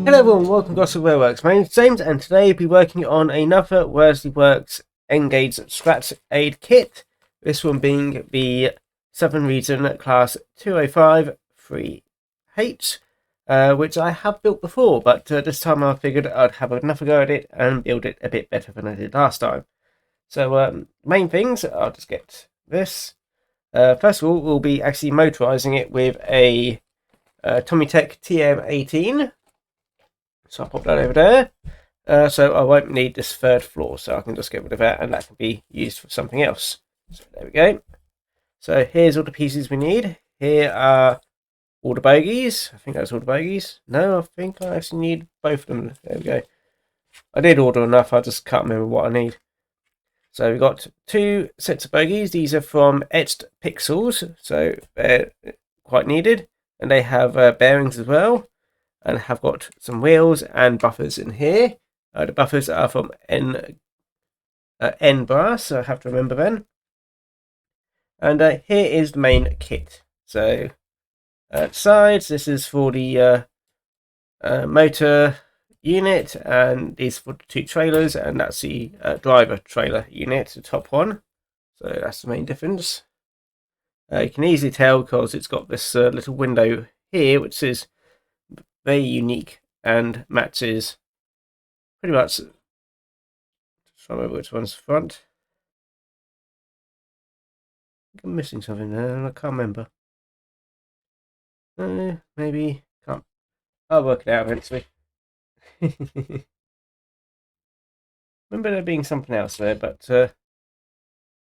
Hello everyone, welcome to Gosport Railworks. My name is James and today I'll be working on another Worsley Works Engage Scratch Aid kit. This one being the Southern Region Class 205 3H, which I have built before, but this time I figured I'd have another go at it and build it a bit better than I did last time. So main things, I'll just get this. First of all, we'll be actually motorising it with a Tomitech TM18. So I'll pop that over there. So I won't need this third floor, so I can just get rid of that and that can be used for something else. So there we go. So here's all the pieces we need. Here are all the bogies. I think that's all the bogies. No, I think I actually need both of them. There we go. I did order enough, I just can't remember what I need. So we've got two sets of bogies. These are from Etched Pixels, so they're quite needed. And they have bearings as well. And have got some wheels and buffers in here. The buffers are from N brass, so I have to remember then. And here is the main kit. So sides, this is for the motor unit, and these for the two trailers, and that's the driver trailer unit, the top one. So that's the main difference. You can easily tell because it's got this little window here, which is very unique and matches pretty much. Just trying to remember which one's the front. I think I'm missing something there and I can't remember. Maybe can't. I'll work it out eventually. Remember there being something else there, but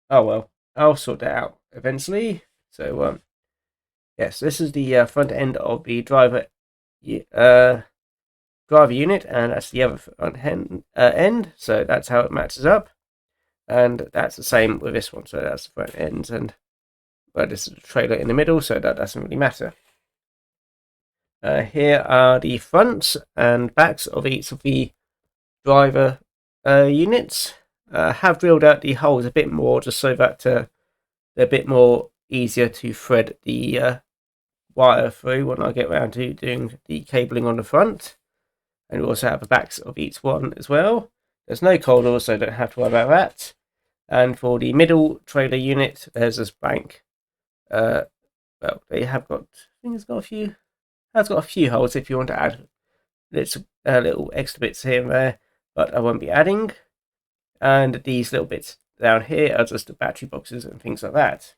oh well, I'll sort that out eventually. So yes, this is the front end of the driver unit, and that's the other front end, so that's how it matches up, and that's the same with this one, so that's the front end, and well, this is the trailer in the middle, so that doesn't really matter. Here are the fronts and backs of each of the driver units. Have drilled out the holes a bit more just so that they're a bit more easier to thread the wire through when I get around to doing the cabling on the front. And we also have the backs of each one as well. There's no colders, so don't have to worry about that. And for the middle trailer unit, there's this bank. Well, they have got, I think it's got a few, has got a few holes if you want to add little extra bits here and there, but I won't be adding. And these little bits down here are just the battery boxes and things like that.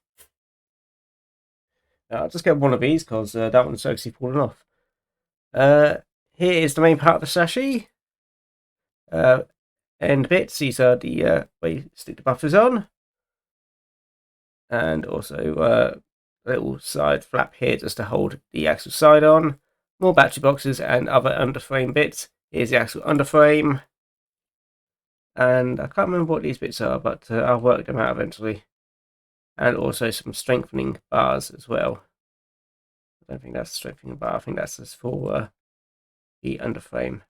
I'll just get one of these because that one's actually fallen off. Here is the main part of the sashi. End bits, these are the where you stick the buffers on. And also a little side flap here just to hold the actual side on. More battery boxes and other underframe bits. Here's the actual underframe. And I can't remember what these bits are, but I'll work them out eventually. And also some strengthening bars as well. I don't think that's a strengthening bar, I think that's just for the underframe. I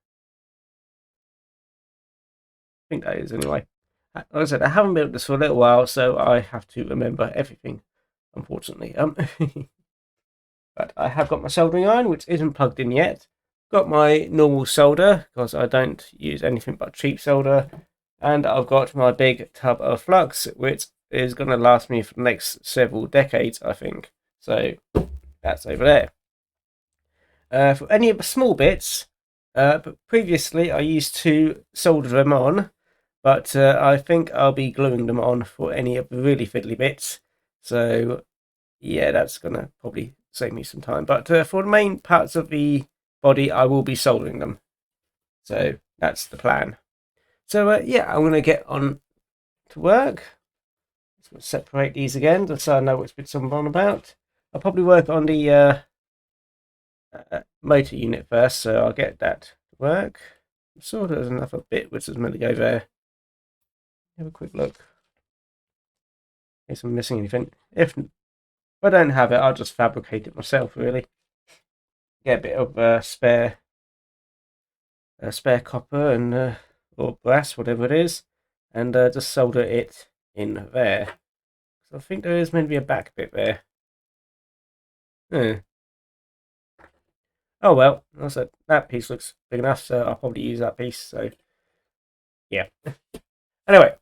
think that is anyway. Like I said, I haven't built this for a little while, so I have to remember everything, unfortunately. But I have got my soldering iron, which isn't plugged in yet. Got my normal solder, because I don't use anything but cheap solder. And I've got my big tub of flux, which is going to last me for the next several decades, I think. So that's over there. For any of the small bits, but previously I used to solder them on, but I think I'll be gluing them on for any of the really fiddly bits. So yeah, that's going to probably save me some time. But for the main parts of the body, I will be soldering them. So that's the plan. So yeah, I'm going to get on to work. Let's separate these again just so I know which bits I'm on about. I'll probably work on the motor unit first, so I'll get that to work. I'm sure there's another bit which is meant to go there. Have a quick look. In case I'm missing anything. If I don't have it, I'll just fabricate it myself, really. Get a bit of spare copper and or brass, whatever it is, and just solder it in there. So I think there is meant to be a back bit there. Oh well, that piece looks big enough, so I'll probably use that piece. So yeah. Anyway,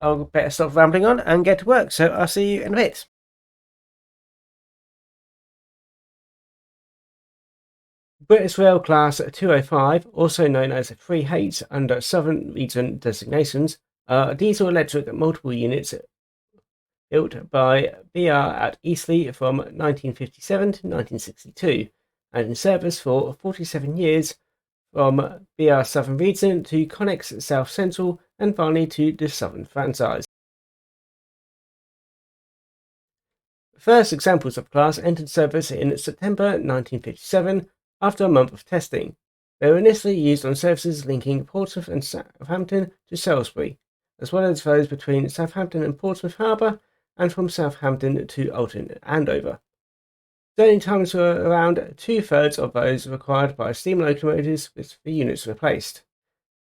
I'll better stop rambling on and get to work. So I'll see you in a bit. British Rail Class 205, also known as 3H under Southern Region designations, are diesel-electric multiple units built by BR at Eastleigh from 1957 to 1962 and in service for 47 years from BR Southern Region to Connex South Central and finally to the Southern franchise. First examples of the class entered service in September 1957 after a month of testing. They were initially used on services linking Portsmouth and Southampton to Salisbury, as well as those between Southampton and Portsmouth Harbour and from Southampton to Alton and Andover. Turning times were around 2/3 of those required by steam locomotives with the units replaced.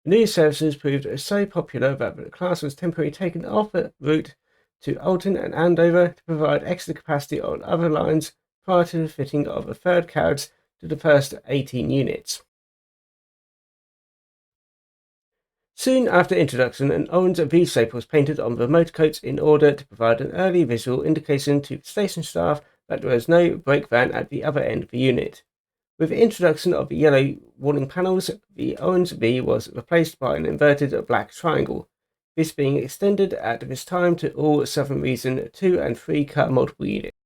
The new services proved so popular that the class was temporarily taken off the route to Alton and Andover to provide extra capacity on other lines prior to the fitting of a third carriage to the first 18 units. Soon after introduction, an orange V-shape was painted on the motor coach in order to provide an early visual indication to station staff that there was no brake van at the other end of the unit. With the introduction of the yellow warning panels, the orange V was replaced by an inverted black triangle, this being extended at this time to all Southern Region 2 and 3 car multiple units.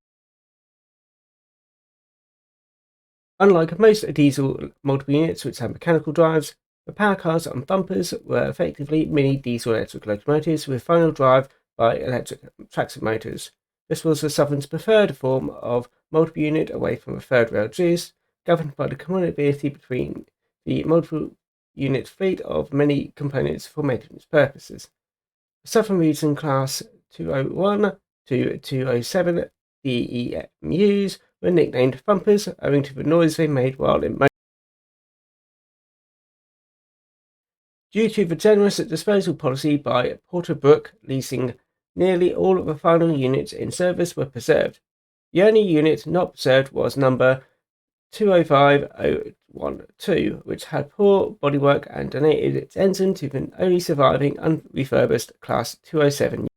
Unlike most diesel multiple units which have mechanical drives, the power cars and bumpers were effectively mini diesel-electric locomotives with final drive by electric traction motors. This was the Southern's preferred form of multiple unit away from a third rail juice, governed by the commutability between the multiple unit fleet of many components for maintenance purposes. The Southern Region Class 201 to 207 DEMUs were nicknamed bumpers owing to the noise they made while in motion. Due to the generous disposal policy by Porterbrook Leasing, nearly all of the final units in service were preserved. The only unit not preserved was number 205012, which had poor bodywork and donated its engine to the only surviving unrefurbished Class 207.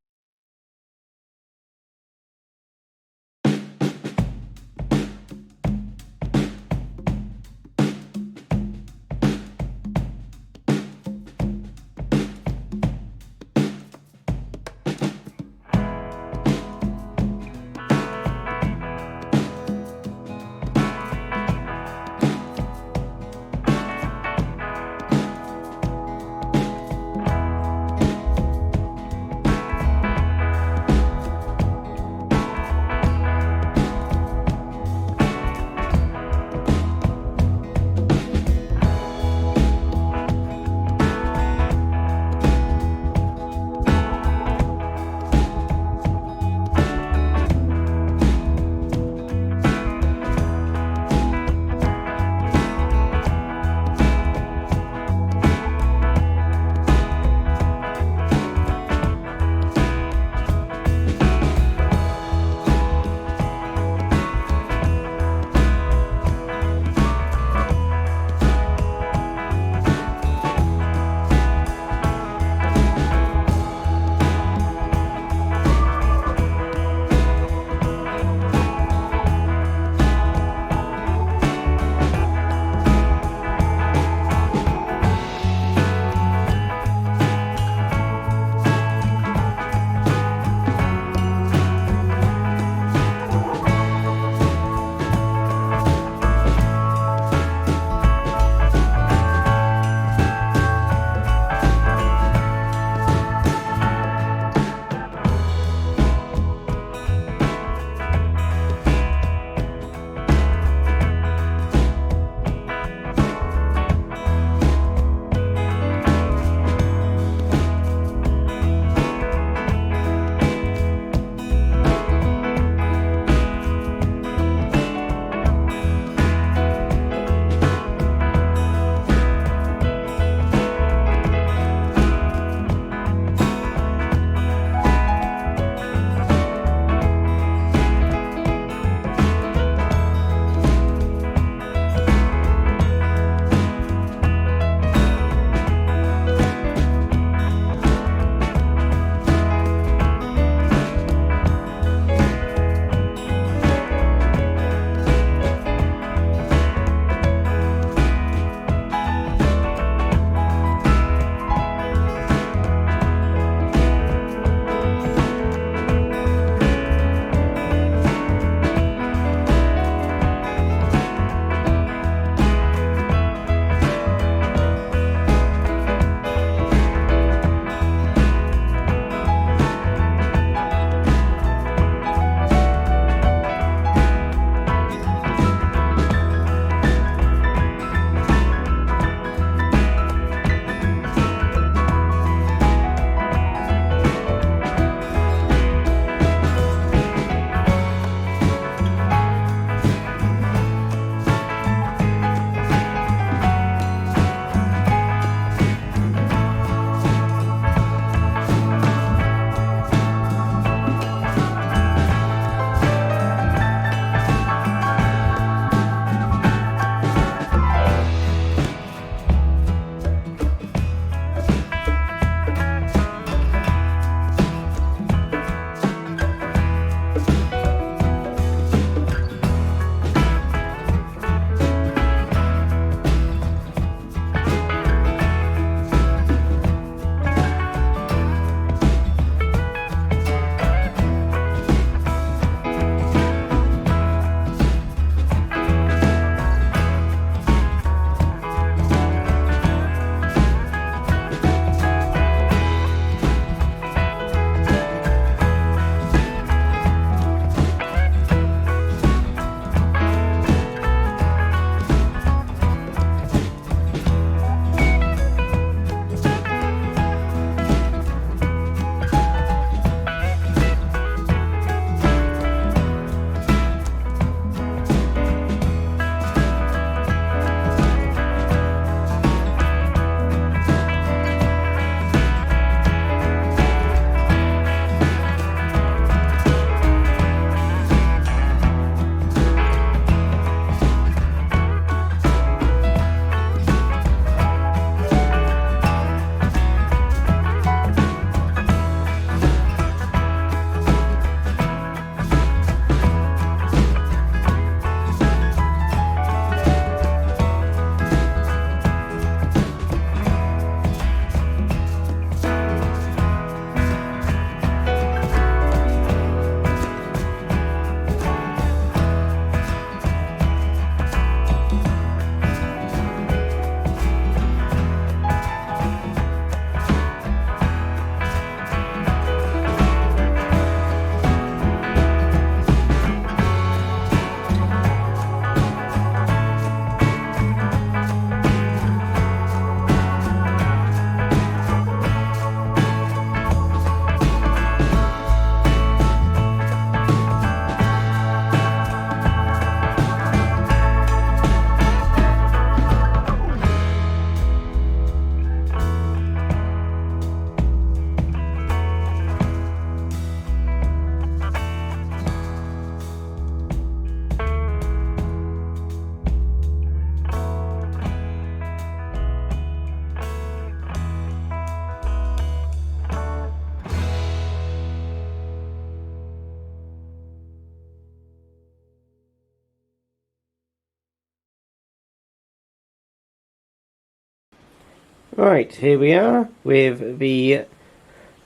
Right, here we are with the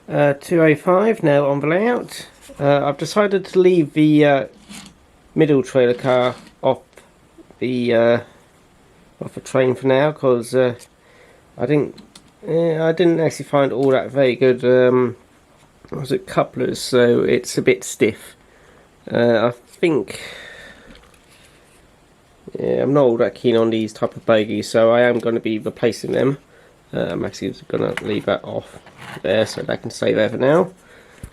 205 now on the layout. I've decided to leave the middle trailer car off the train for now, because I didn't actually find all that very good was it couplers, so it's a bit stiff. I think, yeah, I'm not all that keen on these type of bogies, so I am going to be replacing them. I'm actually going to leave that off there so that I can stay there for now.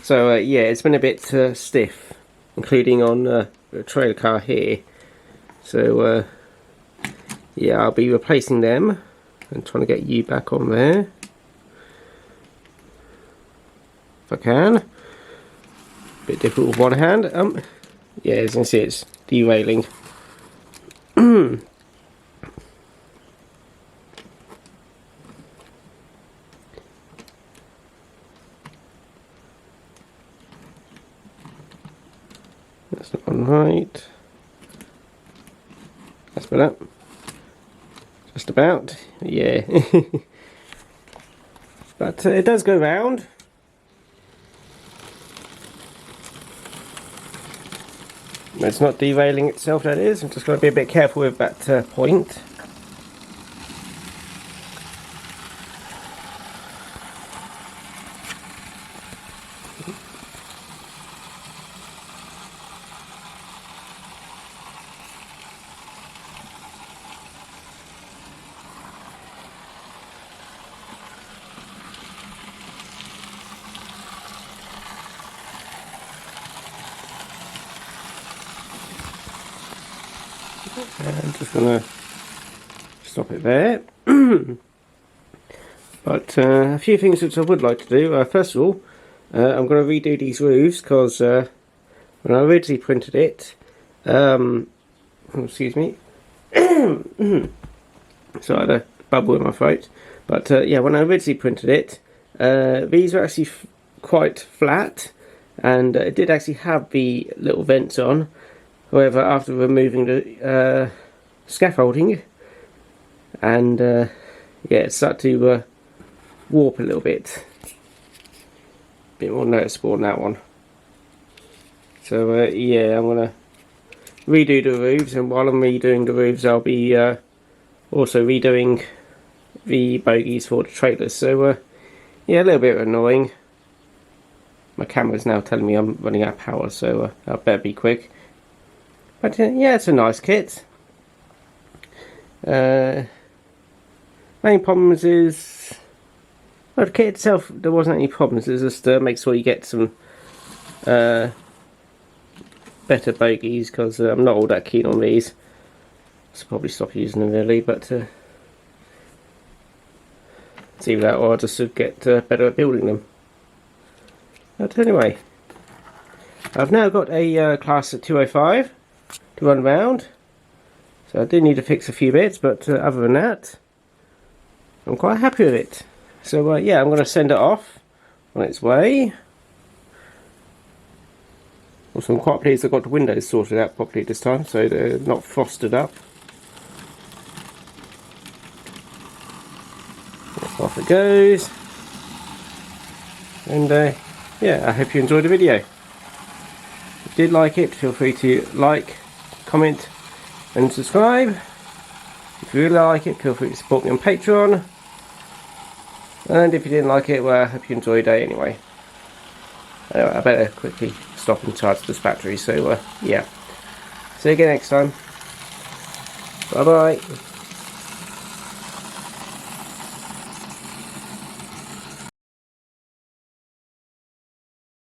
So yeah, it's been a bit stiff, including on the trailer car here. So yeah, I'll be replacing them and trying to get you back on there if I can. Bit difficult with one hand. Yeah, as you can see, it's derailing. That's not on right. That's better. Just about, yeah. But it does go round. It's not derailing itself, that is. I'm just going to be a bit careful with that point. I'm just going to stop it there. But a few things which I would like to do. First of all, I'm going to redo these roofs, because when I originally printed it, excuse me, so I had a bubble in my throat. But yeah, when I originally printed it, these were actually quite flat, and it did actually have the little vents on. However, after removing the scaffolding, and yeah, it started to warp a little bit. Bit more noticeable on that one. So yeah, I'm going to redo the roofs, and while I'm redoing the roofs, I'll be also redoing the bogies for the trailers. So yeah, a little bit annoying. My camera's now telling me I'm running out of power, so I better be quick. But yeah, it's a nice kit. Main problems is, well, the kit itself, there wasn't any problems. It's just make sure you get some better bogies, because I'm not all that keen on these. I'll probably stop using them really, but it's either that or I just should get better at building them. But anyway, I've now got a class at 205 to run around, so I do need to fix a few bits, but other than that, I'm quite happy with it. So yeah, I'm going to send it off on its way. Also, I'm quite pleased I got the windows sorted out properly this time, so they're not frosted up. Off it goes. And yeah, I hope you enjoyed the video. If you did like it, feel free to like, comment and subscribe. If you really like it, feel free to support me on Patreon. And if you didn't like it, well, I hope you enjoyed it anyway. Anyway, I better quickly stop and charge this battery, so yeah. See you again next time. Bye bye.